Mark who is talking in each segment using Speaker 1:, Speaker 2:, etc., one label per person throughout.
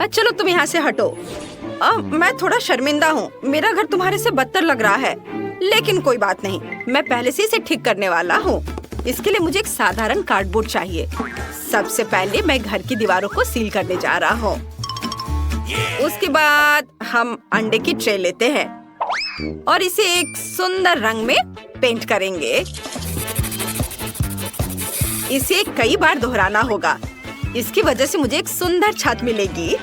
Speaker 1: चलो तुम यहाँ से हटो। मैं थोड़ा शर्मिंदा हूँ, मेरा घर तुम्हारे से बदतर लग रहा है, लेकिन कोई बात नहीं, मैं पहले से इसे ठीक करने वाला हूँ। इसके लिए मुझे एक साधारण कार्डबोर्ड चाहिए। सबसे पहले मैं घर की दीवारों को सील करने जा रहा हूँ। उसके बाद हम अंडे की ट्रे लेते हैं और इसे एक सुंदर रंग में पेंट करेंगे। इसे कई बार दोहराना होगा, इसकी वजह से मुझे एक सुंदर छत मिलेगी।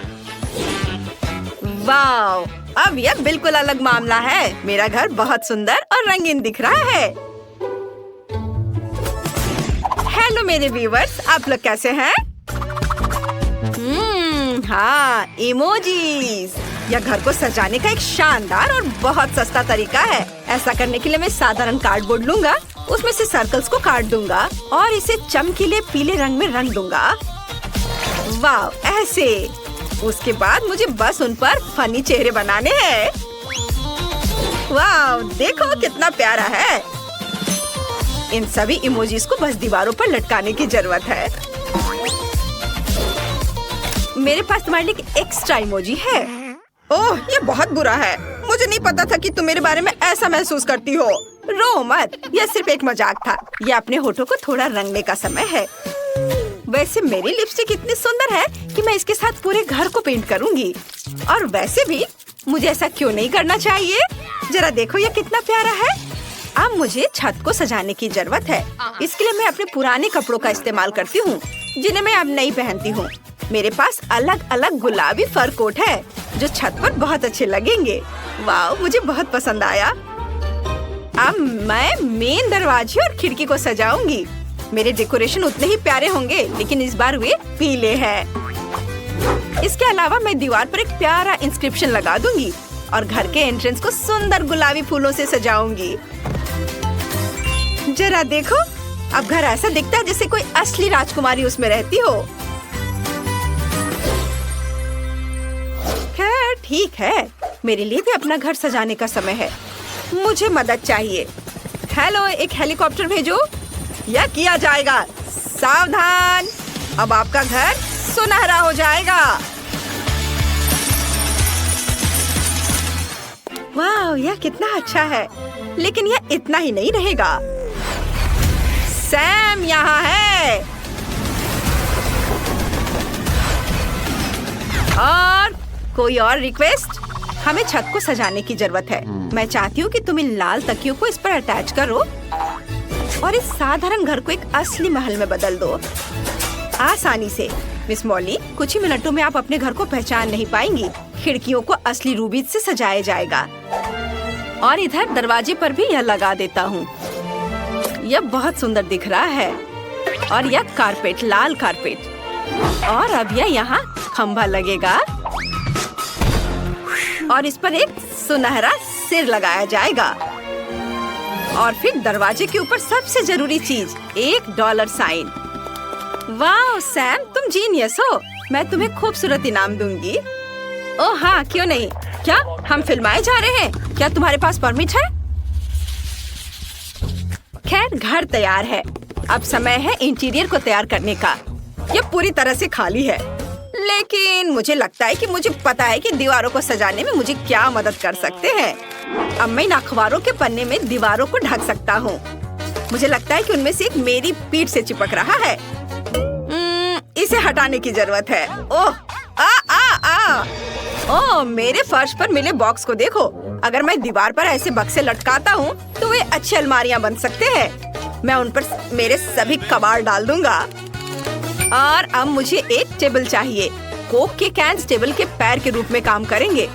Speaker 1: वाव! अब यह बिल्कुल अलग मामला है। मेरा घर बहुत सुंदर और रंगीन दिख रहा है। हेलो मेरे व्यूअर्स, आप लोग कैसे हैं? हाँ, इमोजीज। यह घर को सजाने का एक शानदार और बहुत सस्ता तरीका है। ऐसा करने के लिए मैं साधारण कार्डबोर्ड लूंगा, उसमें से सर्कल्स को काट दूंगा और इसे चमकीले पीले रंग में रंग दूंगा। वाव, ऐसे। उसके बाद मुझे बस उन पर फनी चेहरे बनाने हैं। वाव, देखो कितना प्यारा है। इन सभी इमोजीज को बस दीवारों पर लटकाने की जरूरत है। मेरे पास तुम्हारे लिए एक एक्स्ट्रा इमोजी है। ओह, ये बहुत बुरा है। मुझे नहीं पता था कि तुम मेरे बारे में ऐसा महसूस करती हो। रो मत, यह सिर्फ एक मजाक था। यह अपने होठों को थोड़ा रंगने का समय है। वैसे मेरी लिपस्टिक इतनी सुंदर है कि मैं इसके साथ पूरे घर को पेंट करूंगी। और वैसे भी मुझे ऐसा क्यों नहीं करना चाहिए? जरा देखो यह कितना प्यारा है। अब मुझे छत को सजाने की जरूरत है। इसके लिए मैं अपने पुराने कपड़ों का इस्तेमाल करती हूँ, जिन्हें मैं अब नहीं पहनती हूँ। मेरे पास अलग अलग गुलाबी फर कोट है, जो छत पर बहुत अच्छे लगेंगे। वाह, मुझे बहुत पसंद आया। अब मैं मेन दरवाजे और खिड़की को सजाऊंगी। मेरे डेकोरेशन उतने ही प्यारे होंगे, लेकिन इस बार वे पीले हैं। इसके अलावा मैं दीवार पर एक प्यारा इंस्क्रिप्शन लगा दूंगी और घर के एंट्रेंस को सुंदर गुलाबी फूलों से सजाऊंगी। जरा देखो, अब घर ऐसा दिखता है जैसे कोई असली राजकुमारी उसमें रहती हो। खैर ठीक है, मेरे लिए भी अपना घर सजाने का समय है। मुझे मदद चाहिए। हेलो, एक हेलीकॉप्टर भेजो। यह किया जाएगा। सावधान, अब आपका घर सुनहरा हो जाएगा। वाह, यह कितना अच्छा है। लेकिन यह इतना ही नहीं रहेगा। सैम यहाँ है। और कोई और रिक्वेस्ट? हमें छत को सजाने की जरूरत है। मैं चाहती हूँ कि तुम इन लाल तकियों को इस पर अटैच करो और इस साधारण घर को एक असली महल में बदल दो। आसानी से। मिस मॉली, कुछ ही मिनटों में आप अपने घर को पहचान नहीं पाएंगी। खिड़कियों को असली रूबीज से सजाया जाएगा और इधर दरवाजे पर भी यह लगा देता हूँ। यह बहुत सुंदर दिख रहा है। और यह कारपेट, लाल कारपेट। और अब यह यहाँ खंभा लगेगा और इस पर एक सुनहरा सिर लगाया जाएगा। और फिर दरवाजे के ऊपर सबसे जरूरी चीज, एक डॉलर साइन। वाह सैम, तुम जीनियस हो। मैं तुम्हें खूबसूरत इनाम दूंगी। ओह हाँ, क्यों नहीं। क्या हम फिल्माए जा रहे हैं? क्या तुम्हारे पास परमिट है? खैर, घर तैयार है। अब समय है इंटीरियर को तैयार करने का। यह पूरी तरह से खाली है, लेकिन मुझे लगता है कि मुझे पता है कि दीवारों को सजाने में मुझे क्या मदद कर सकते हैं। अब मैं इन अखबारों के पन्ने में दीवारों को ढक सकता हूँ। मुझे लगता है कि उनमें से एक मेरी पीठ से चिपक रहा है। इसे हटाने की जरूरत है। ओह, ओह, मेरे फर्श पर मिले बॉक्स को देखो। अगर मैं दीवार पर ऐसे बक्से लटकाता हूँ तो वे अच्छी अलमारियाँ बन सकते हैं। मैं उन पर मेरे सभी कबाड़ डाल दूंगा। और अब मुझे एक टेबल चाहिए। कोक के कैंस टेबल के पैर के रूप में काम करेंगे।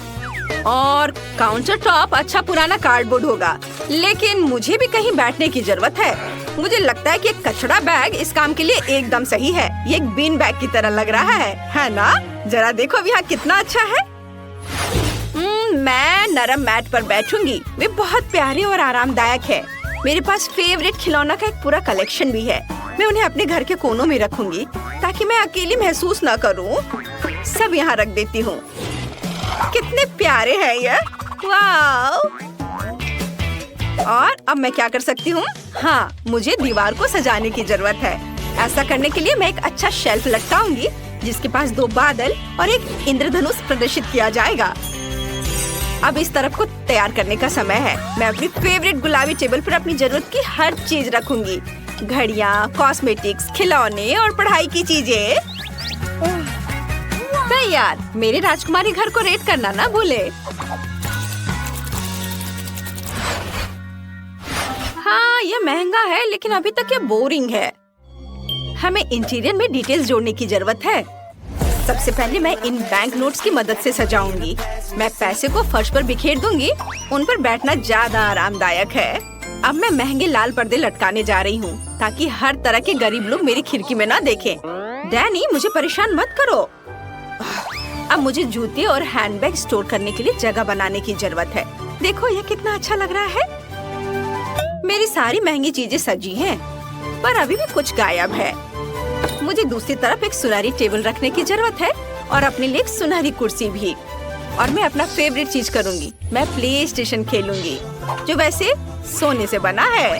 Speaker 1: और काउंटर टॉप अच्छा पुराना कार्डबोर्ड होगा, लेकिन मुझे भी कहीं बैठने की जरूरत है। मुझे लगता है कि एक कचरा बैग इस काम के लिए एकदम सही है। ये एक बीन बैग की तरह लग रहा है ना? जरा देखो अब यहाँ कितना अच्छा है। मैं नरम मैट पर बैठूंगी। वे बहुत प्यारे और आरामदायक है। मेरे पास फेवरेट खिलौना का एक पूरा कलेक्शन भी है। मैं उन्हें अपने घर के कोनों में रखूंगी ताकि मैं अकेली महसूस न करूं। सब यहाँ रख देती हूँ। कितने प्यारे हैं ये। वाह! और अब मैं क्या कर सकती हूँ? हाँ, मुझे दीवार को सजाने की जरूरत है। ऐसा करने के लिए मैं एक अच्छा शेल्फ लटकाऊंगी जिसके पास 2 बादल और एक इंद्रधनुष प्रदर्शित किया जाएगा। अब इस तरफ को तैयार करने का समय है। मैं अपनी फेवरेट गुलाबी टेबल पर अपनी जरूरत की हर चीज रखूंगी। घड़ियाँ, कॉस्मेटिक्स, खिलौने और पढ़ाई की चीजें। तैयार। मेरे राजकुमारी घर को रेट करना ना भूले। हाँ, ये महंगा है लेकिन अभी तक ये बोरिंग है। हमें इंटीरियर में डिटेल्स जोड़ने की जरूरत है। सबसे पहले मैं इन बैंक नोट्स की मदद से सजाऊंगी। मैं पैसे को फर्श पर बिखेर दूंगी। उन पर बैठना ज्यादा आरामदायक है। अब मैं महंगे लाल पर्दे लटकाने जा रही हूँ ताकि हर तरह के गरीब लोग मेरी खिड़की में ना देखें। डैनी, मुझे परेशान मत करो। अब मुझे जूते और हैंडबैग स्टोर करने के लिए जगह बनाने की जरूरत है। देखो ये कितना अच्छा लग रहा है। मेरी सारी महंगी चीजें सजी हैं, पर अभी भी कुछ गायब है। मुझे दूसरी तरफ एक सुनहरी टेबल रखने की जरूरत है और अपने लिए एक सुनहरी कुर्सी भी। और मैं अपना फेवरेट चीज करूंगी। मैं प्ले स्टेशन खेलूंगी, जो वैसे सोने से बना है।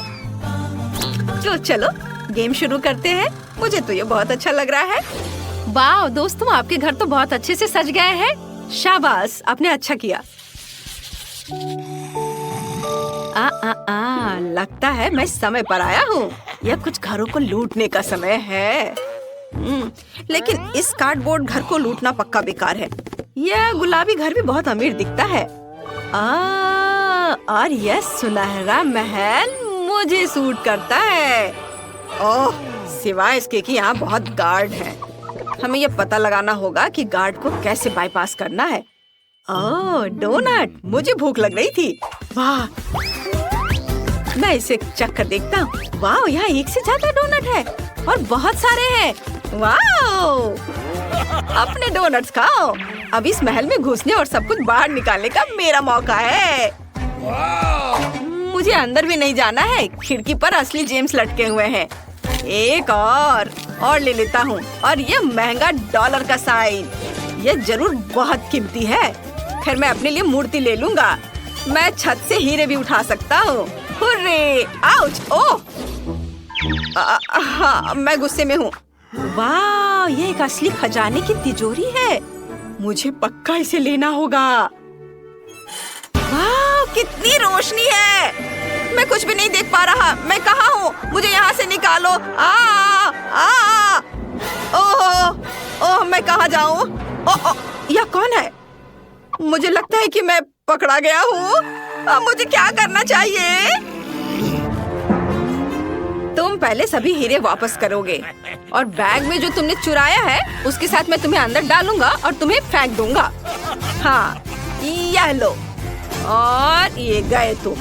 Speaker 1: तो चलो गेम शुरू करते हैं। मुझे तो ये बहुत अच्छा लग रहा है। वाह दोस्तों, आपके घर तो बहुत अच्छे से सज गए हैं। शाबाश, आपने अच्छा किया। लगता है मैं समय पर आया हूँ। यह कुछ घरों को लूटने का समय है। लेकिन इस कार्डबोर्ड घर को लूटना पक्का बेकार है। यह गुलाबी घर भी बहुत अमीर दिखता है। और यह सुनहरा महल मुझे सूट करता है। ओह, सिवाय इसके कि यहाँ बहुत गार्ड हैं। हमें यह पता लगाना होगा कि गार्ड को कैसे बाईपास करना है। ओह, डोनट, मुझे भूख लग रही थी। वाह, मैं इसे चख कर देखता हूँ। वाह, यहाँ एक से ज्यादा डोनट है और बहुत सारे हैं। वाह, अपने डोनट्स खाओ। अब इस महल में घुसने और सब कुछ बाहर निकालने का मेरा मौका है। मुझे अंदर भी नहीं जाना है। खिड़की पर असली जेम्स लटके हुए हैं। एक और ले लेता हूँ। और ये महंगा डॉलर का साइन, ये जरूर बहुत कीमती है। खैर, मैं अपने लिए मूर्ति ले लूंगा। मैं छत से हीरे भी उठा सकता हूँ। हुर्रे! आउच! ओह! हाँ, मैं गुस्से में हूँ। वाह, ये एक असली खजाने की तिजोरी है। मुझे पक्का इसे लेना होगा। वाह, कितनी रोशनी है। मैं कुछ भी नहीं देख पा रहा। मैं कहाँ हूँ? मुझे यहाँ से निकालो। ओह, मैं कहाँ जाऊँ? यह कौन है? मुझे लगता है कि मैं पकड़ा गया हूँ। अब मुझे क्या करना चाहिए? तुम पहले सभी हीरे वापस करोगे और बैग में जो तुमने चुराया है उसके साथ मैं तुम्हें अंदर डालूंगा और तुम्हें फेंक दूंगा। हाँ, यह लो। और ये गए तुम।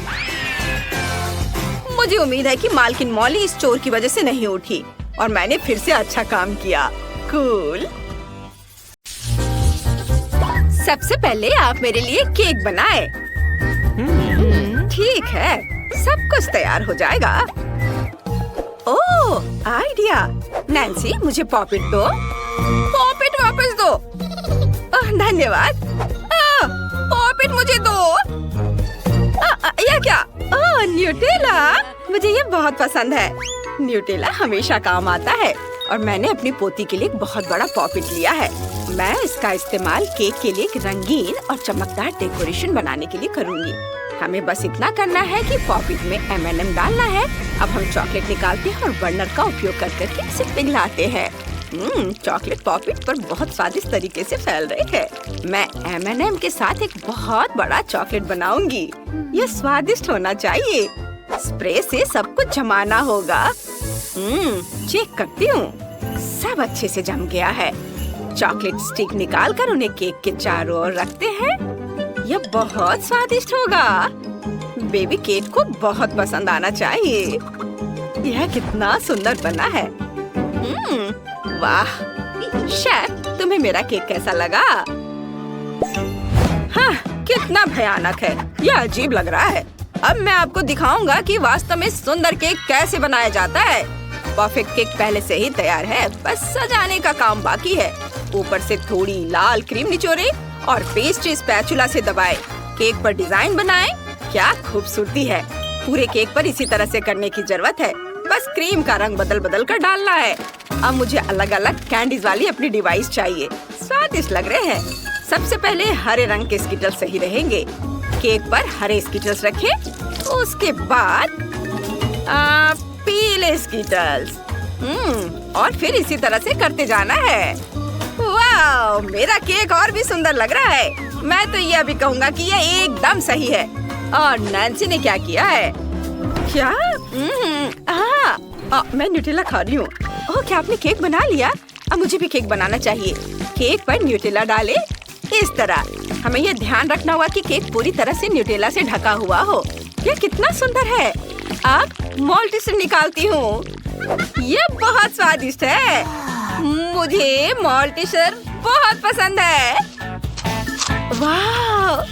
Speaker 1: मुझे उम्मीद है कि मालकिन मॉली इस चोर की वजह से नहीं उठी और मैंने फिर से अच्छा काम किया। कूल। सबसे पहले आप मेरे लिए केक बनाए। ठीक है, सब कुछ तैयार हो जाएगा। ओह, आइडिया। नैन्सी, मुझे पॉपिट दो। पॉपिट वापस दो। धन्यवाद। पॉपिट मुझे दो। यह क्या? न्यूटेला। मुझे ये बहुत पसंद है। न्यूटेला हमेशा काम आता है और मैंने अपनी पोती के लिए एक बहुत बड़ा पॉपिट लिया है। मैं इसका इस्तेमाल केक के लिए एक रंगीन और चमकदार डेकोरेशन बनाने के लिए करूंगी। हमें बस इतना करना है कि पॉपिट में M&M डालना है। अब हम चॉकलेट निकालते हैं और बर्नर का उपयोग कर करके इसे पिघलाते हैं। चॉकलेट पॉपिट पर बहुत स्वादिष्ट तरीके से फैल रही है। मैं M&M के साथ एक बहुत बड़ा चॉकलेट बनाऊंगी। यह स्वादिष्ट होना चाहिए। स्प्रे से सब कुछ जमाना होगा। चेक करती हूँ। सब अच्छे से जम गया है। चॉकलेट स्टिक निकालकर उन्हें केक के चारों ओर रखते हैं। यह बहुत स्वादिष्ट होगा। बेबी केक को बहुत पसंद आना चाहिए। यह कितना सुंदर बना है। वाह, शेफ, तुम्हें मेरा केक कैसा लगा? हाँ, कितना भयानक है। यह अजीब लग रहा है। अब मैं आपको दिखाऊंगा कि वास्तव में सुंदर केक कैसे बनाया जाता है। परफेक्ट केक पहले से ही तैयार है, बस सजाने का काम बाकी है। ऊपर से थोड़ी लाल क्रीम निचोड़े और पेस्ट्री स्पैचुला से दबाए। केक पर डिजाइन बनाएं। क्या खूबसूरती है। पूरे केक पर इसी तरह से करने की जरूरत है। बस क्रीम का रंग बदल बदल कर डालना है। अब मुझे अलग अलग कैंडीज वाली अपनी डिवाइस चाहिए। स्वादिष्ट लग रहे हैं। सबसे पहले हरे रंग के स्किटल्स सही रहेंगे। केक पर हरे स्किटल्स रखें। उसके बाद पीले स्किटल्स। और फिर इसी तरह से करते जाना है। वाह, मेरा केक और भी सुंदर लग रहा है। मैं तो ये अभी कहूँगा कि ये एकदम सही है। और नैन्सी ने क्या किया है? क्या? मैं न्यूटेला खा रही हूँ। ओह, क्या आपने केक बना लिया? अब मुझे भी केक बनाना चाहिए। केक पर न्यूटेला डाले इस तरह। हमें यह ध्यान रखना होगा कि केक पूरी तरह से न्यूटेला से ढका हुआ हो। यह कितना सुंदर है। अब मॉल्टीसर निकालती हूँ। ये बहुत स्वादिष्ट है। मुझे मॉल्टीसर बहुत पसंद है। वाह,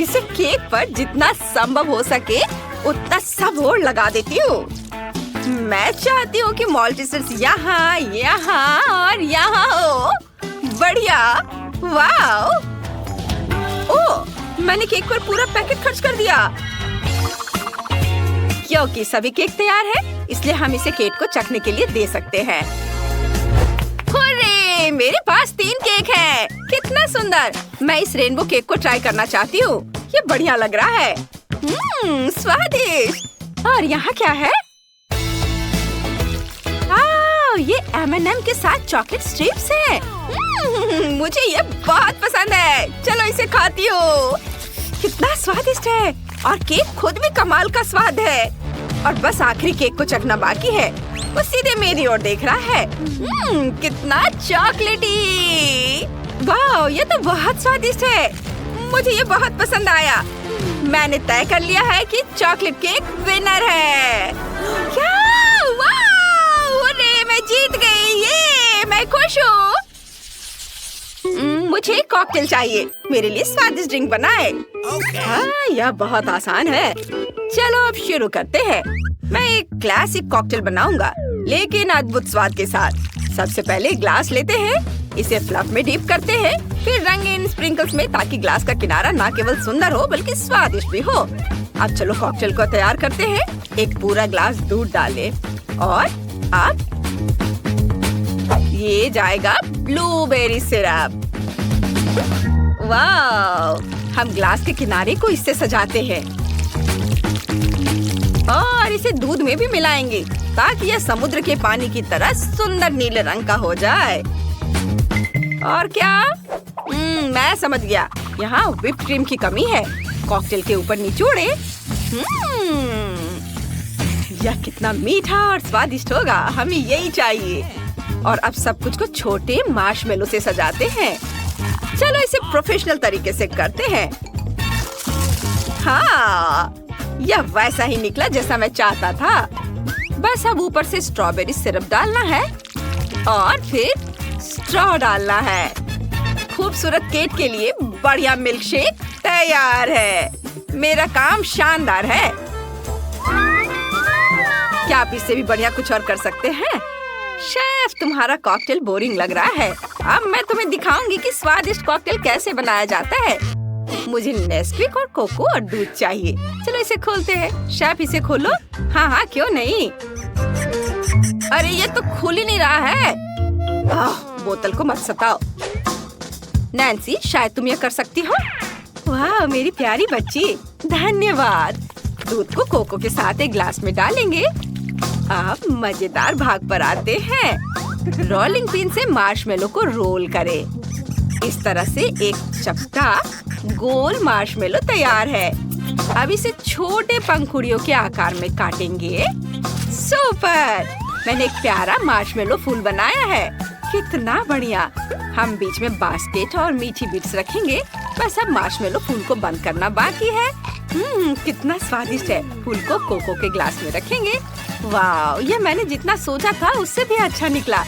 Speaker 1: इसे केक पर जितना संभव हो सके उतना सब और लगा देती हूँ। मैं चाहती हूँ कि मॉल्टीसर्स यहाँ, यहाँ और यहाँ हो। बढ़िया। वाह, ओह, मैंने केक पर पूरा पैकेट खर्च कर दिया। क्योंकि सभी केक तैयार है, इसलिए हम इसे केक को चखने के लिए दे सकते हैं। हुर्रे, मेरे पास 3 केक हैं। कितना सुंदर। मैं इस रेनबो केक को ट्राई करना चाहती हूँ। ये बढ़िया लग रहा है। स्वादिष्ट। और यहाँ क्या है? ये M&M के साथ चॉकलेट स्ट्रिप्स हैं। मुझे ये बहुत पसंद है। चलो इसे खाती हूँ। कितना स्वादिष्ट है। और केक खुद भी कमाल का स्वाद है। और बस आखिरी केक को चखना बाकी है। वो सीधे मेरी ओर देख रहा है। कितना चॉकलेटी। वाह, ये तो बहुत स्वादिष्ट है। मुझे ये बहुत पसंद आया। मैंने तय कर लिया है कि चॉकलेट केक विनर है। क्या? वाह, मैं जीत गई। ये मैं खुश हूँ। मुझे कॉकटेल चाहिए। मेरे लिए स्वादिष्ट ड्रिंक बनाए। हाँ, यह बहुत आसान है। चलो अब शुरू करते हैं। मैं एक क्लासिक कॉकटेल बनाऊंगा, लेकिन अद्भुत स्वाद के साथ। सबसे पहले ग्लास लेते हैं, इसे फ्लफ में डिप करते हैं, फिर रंगीन स्प्रिंकल्स में, ताकि ग्लास का किनारा न केवल सुंदर हो बल्कि स्वादिष्ट भी हो। अब चलो कॉकटेल को तैयार करते हैं। एक पूरा ग्लास दूध डालें और अब ये जाएगा ब्लूबेरी सिरप। वाह, हम ग्लास के किनारे को इससे सजाते हैं और इसे दूध में भी मिलाएंगे ताकि यह समुद्र के पानी की तरह सुंदर नीले रंग का हो जाए। और क्या? मैं समझ गया। यहाँ व्हिप क्रीम की कमी है। कॉकटेल के ऊपर निचोड़े। यह कितना मीठा और स्वादिष्ट होगा। हमें यही चाहिए। और अब सब कुछ को छोटे मार्शमेलो से सजाते हैं। चलो इसे प्रोफेशनल तरीके से करते हैं। हाँ, यह वैसा ही निकला जैसा मैं चाहता था। बस अब ऊपर से स्ट्रॉबेरी सिरप डालना है और फिर स्ट्रॉ डालना है। खूबसूरत केक के लिए बढ़िया मिल्क शेक तैयार है। मेरा काम शानदार है। क्या आप इससे भी बढ़िया कुछ और कर सकते हैं? शेफ, तुम्हारा कॉकटेल बोरिंग लग रहा है। अब मैं तुम्हें दिखाऊंगी कि स्वादिष्ट कॉकटेल कैसे बनाया जाता है। मुझे नेस्क्विक और कोको और दूध चाहिए। चलो इसे खोलते हैं। शेफ, इसे खोलो। हाँ हाँ, क्यों नहीं। अरे ये तो खुल ही नहीं रहा है। बोतल को मत सताओ। नैन्सी, शायद तुम ये कर सकती हो। वाह, मेरी प्यारी बच्ची, धन्यवाद। दूध को कोको के साथ एक ग्लास में डालेंगे। अब मजेदार भाग पर आते हैं। रोलिंग पिन से मार्शमेलो को रोल करें। इस तरह से एक चपटा गोल मार्शमेलो तैयार है। अब इसे छोटे पंखुड़ियों के आकार में काटेंगे। सुपर! मैंने एक प्यारा मार्शमेलो फूल बनाया है। कितना बढ़िया। हम बीच में बास्केट और मीठी बीट्स रखेंगे। बस अब मार्शमेलो फूल को बंद करना बाकी है। कितना स्वादिष्ट है। फूल को कोको के ग्लास में रखेंगे। वाह, ये मैंने जितना सोचा था उससे भी अच्छा निकला।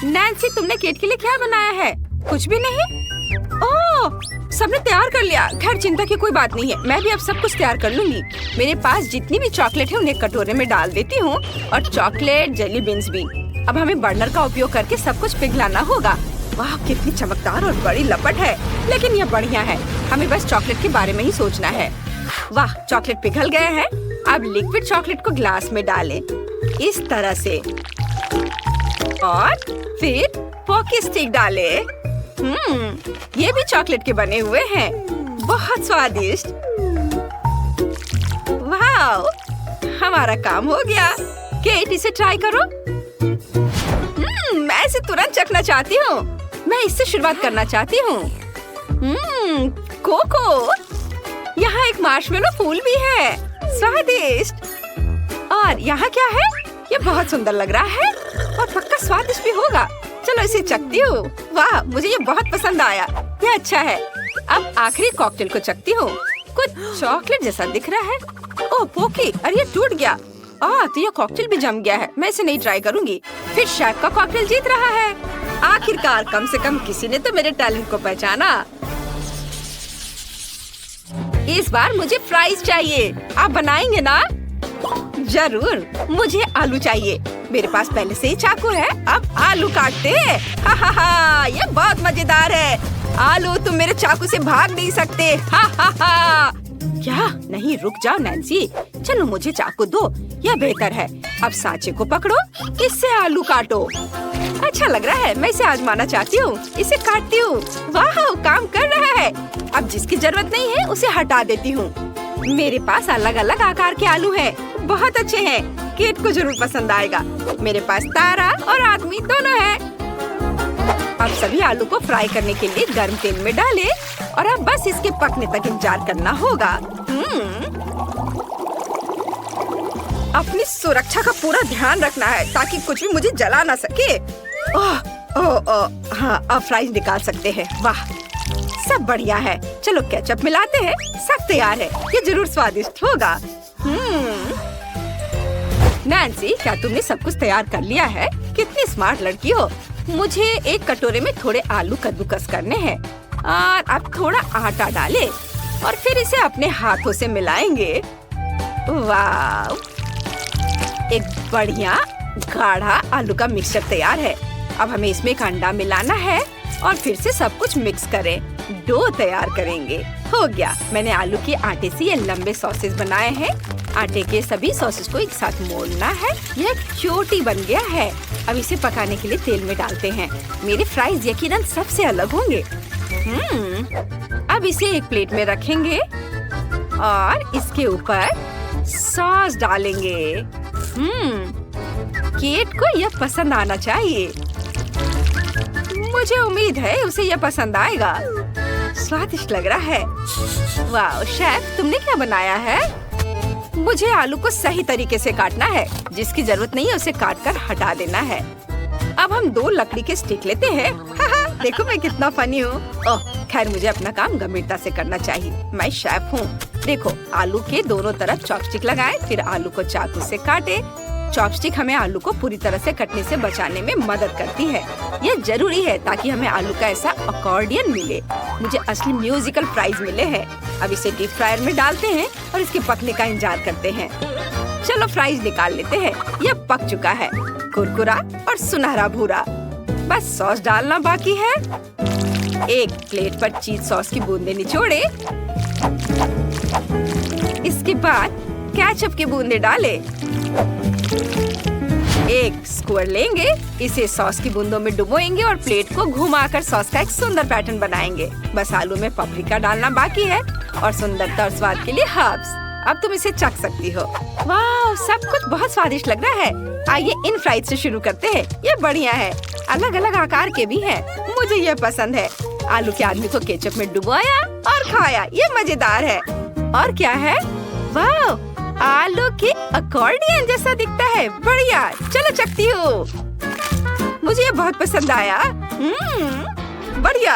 Speaker 1: नैन्सी, तुमने केक के लिए क्या बनाया है? कुछ भी नहीं। ओह, सबने तैयार कर लिया। खैर, चिंता की कोई बात नहीं है। मैं भी अब सब कुछ तैयार कर लूंगी। मेरे पास जितनी भी चॉकलेट है उन्हें कटोरे में डाल देती हूँ और चॉकलेट जेली बीन्स भी। अब हमें बर्नर का उपयोग करके सब कुछ पिघलाना होगा। वाह, कितनी चमकदार और बड़ी लपट है। लेकिन यह बढ़िया है। हमें बस चॉकलेट के बारे में ही सोचना है। वाह, चॉकलेट पिघल गए हैं। अब लिक्विड चॉकलेट को ग्लास में डालें। इस तरह से और फिर पॉकी स्टिक डाले। ये भी चॉकलेट के बने हुए हैं, बहुत स्वादिष्ट। वाह, हमारा काम हो गया। केट, इसे ट्राई करो। मैं इसे तुरंत चखना चाहती हूँ। मैं इससे शुरुआत करना चाहती हूँ। कोको, यहाँ एक मार्शमेलो फूल भी है, स्वादिष्ट। और यहाँ क्या है? ये बहुत सुंदर लग रहा है और पक्का स्वादिष्ट भी होगा। चलो इसे चखती हूँ। वाह, मुझे ये बहुत पसंद आया। ये अच्छा है। अब आखिरी कॉकटेल को चखती हूँ। कुछ चॉकलेट जैसा दिख रहा है। ओह पोकी, अरे ये टूट गया। तो ये कॉकटेल भी जम गया है। मैं इसे नहीं ट्राई करूंगी। फिर शेफ का कॉकटेल जीत रहा है। आखिरकार कम से कम किसी ने तो मेरे टैलेंट को पहचाना। इस बार मुझे फ्राइज चाहिए। आप बनाएंगे ना? जरूर। मुझे आलू चाहिए। मेरे पास पहले से ही चाकू है। अब आलू काटते हैं। हा हा हा, ये बहुत मजेदार है। आलू, तुम मेरे चाकू से भाग नहीं सकते। हा हा हा। क्या? नहीं, रुक जाओ नैन्सी। चलो मुझे चाकू दो, यह बेहतर है। अब सांचे को पकड़ो, इससे आलू काटो। अच्छा लग रहा है। मैं इसे आजमाना चाहती हूँ। इसे काटती हूँ। वाह, काम कर रहा है। अब जिसकी जरूरत नहीं है उसे हटा देती हूँ। मेरे पास अलग अलग आकार के आलू हैं, बहुत अच्छे हैं। केट को जरूर पसंद आएगा। मेरे पास तारा और आदमी दोनों हैं। अब सभी आलू को फ्राई करने के लिए गर्म तेल में डालें और अब बस इसके पकने तक इंतजार करना होगा। अपनी सुरक्षा का पूरा ध्यान रखना है ताकि कुछ भी मुझे जला ना सके। हाँ, अब फ्राइज निकाल सकते हैं। वाह, सब बढ़िया है। चलो केचप मिलाते हैं। सब तैयार है। ये जरूर स्वादिष्ट होगा। नैन्सी, क्या तुमने सब कुछ तैयार कर लिया है? कितनी स्मार्ट लड़की हो। मुझे एक कटोरे में थोड़े आलू कद्दूकस करने हैं और अब थोड़ा आटा डालें और फिर इसे अपने हाथों से मिलाएंगे। वाह, एक बढ़िया गाढ़ा आलू का मिक्सचर तैयार है। अब हमें इसमें एक अंडा मिलाना है और फिर से सब कुछ मिक्स करें। डो तैयार करेंगे। हो गया। मैंने आलू के आटे से ये लंबे सॉसेज बनाए हैं। आटे के सभी सॉसेज को एक साथ मोड़ना है। यह चोटी बन गया है। अब इसे पकाने के लिए तेल में डालते हैं। मेरे फ्राइज यकीनन सबसे अलग होंगे। अब इसे एक प्लेट में रखेंगे और इसके ऊपर सॉस डालेंगे। केट को यह पसंद आना चाहिए। मुझे उम्मीद है उसे यह पसंद आएगा। स्वादिष्ट लग रहा है। वाह शेफ, तुमने क्या बनाया है? मुझे आलू को सही तरीके से काटना है। जिसकी जरूरत नहीं है उसे काट कर हटा देना है। अब हम 2 लकड़ी के स्टिक लेते हैं। देखो मैं कितना फनी हूँ। खैर, मुझे अपना काम गंभीरता से करना चाहिए। मैं शेफ हूँ। देखो, आलू के दोनों तरफ चॉपस्टिक लगाएं, फिर आलू को चाकू से काटे। चॉपस्टिक हमें आलू को पूरी तरह से कटने से बचाने में मदद करती है। यह जरूरी है ताकि हमें आलू का ऐसा अकॉर्डियन मिले। मुझे असली म्यूजिकल प्राइज मिले हैं। अब इसे डीप फ्रायर में डालते हैं और इसके पकने का इंतजार करते हैं। चलो फ्राइज निकाल लेते हैं। यह पक चुका है, कुरकुरा और सुनहरा भूरा। बस सॉस डालना बाकी है। एक प्लेट पर चीज सॉस की बूंदे निचोड़े। इसके बाद केचप की बूंदे डालें। एक स्क्वायर लेंगे, इसे सॉस की बूंदों में डुबोएंगे और प्लेट को घुमाकर सॉस का एक सुंदर पैटर्न बनाएंगे। बस आलू में पापरिका डालना बाकी है और सुंदरता और स्वाद के लिए हर्ब्स। अब तुम इसे चख सकती हो। वाह, सब कुछ बहुत स्वादिष्ट लग रहा है। आइए इन फ्राइज से शुरू करते हैं। ये बढ़िया है। अलग अलग आकार के भी हैं। मुझे ये पसंद है। आलू के आदमी को केचप में डुबोया और खाया। ये मजेदार है। और क्या है? वाह, आलू के अकॉर्डियन जैसा दिखता है। बढ़िया, चलो चखती हूँ। मुझे ये बहुत पसंद आया। बढ़िया।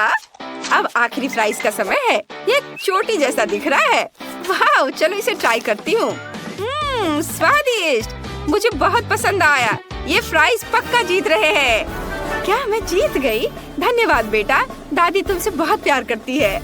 Speaker 1: अब आखिरी फ्राइज का समय है। ये चोटी जैसा दिख रहा है। वाह, चलो इसे ट्राई करती हूँ। स्वादिष्ट, मुझे बहुत पसंद आया। ये फ्राइज पक्का जीत रहे हैं। क्या मैं जीत गई? धन्यवाद बेटा, दादी तुमसे बहुत प्यार करती है।